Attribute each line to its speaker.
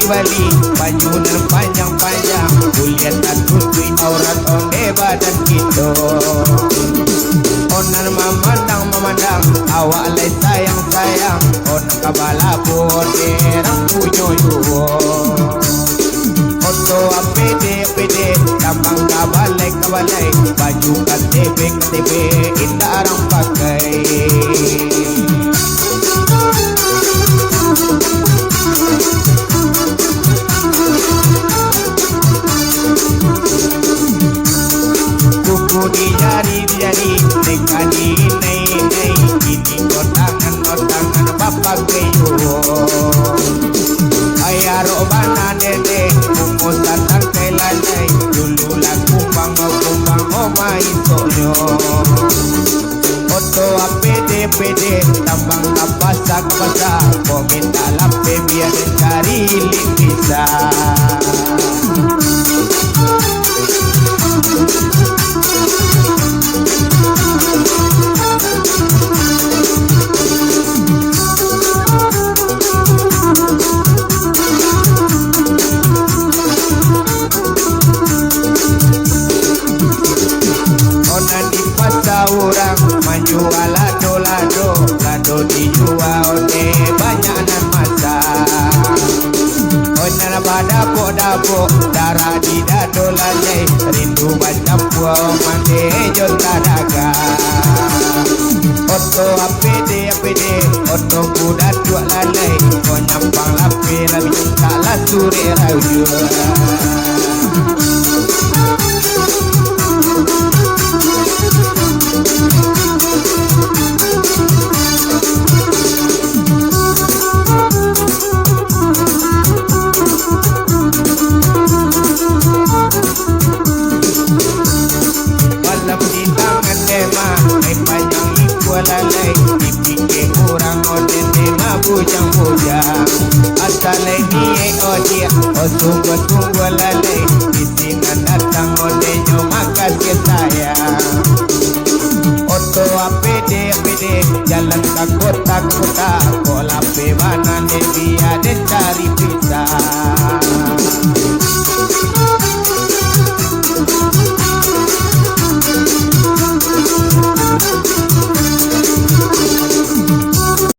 Speaker 1: Bali, bajunan panjang-panjang, kuliah tak tutui aurat onde badan kita. Onan memandang, awak lai sayang, onan kabala bode rang punyoyo. Oto apede, tambang kabalai, baju KTP, indah orang pakai. Kuku di jari, nekani nei, ini tangan bapak keyo. Ayaro bana dede, kuku tatang kelalai, dulu lah kumbang oma isoyo. Oto apede, tambang kapasak, minta lape biar cari lipisa. Orang menjual lado dijual oleh banyak nan masa. Onan pada dapur darah di dado lalai, rindu baca puau mande jota daga. Oto apede, oto kuda dua lalai, kau nyampang lape lebih kalah suri raju. Lalai dipikir orang odene bujang-bujang, asalai ni odia tunggu lalai di sini datang odenyo makasih sayang. Oto apede, jalan ke kota, kola pe mana dia de cari pisah.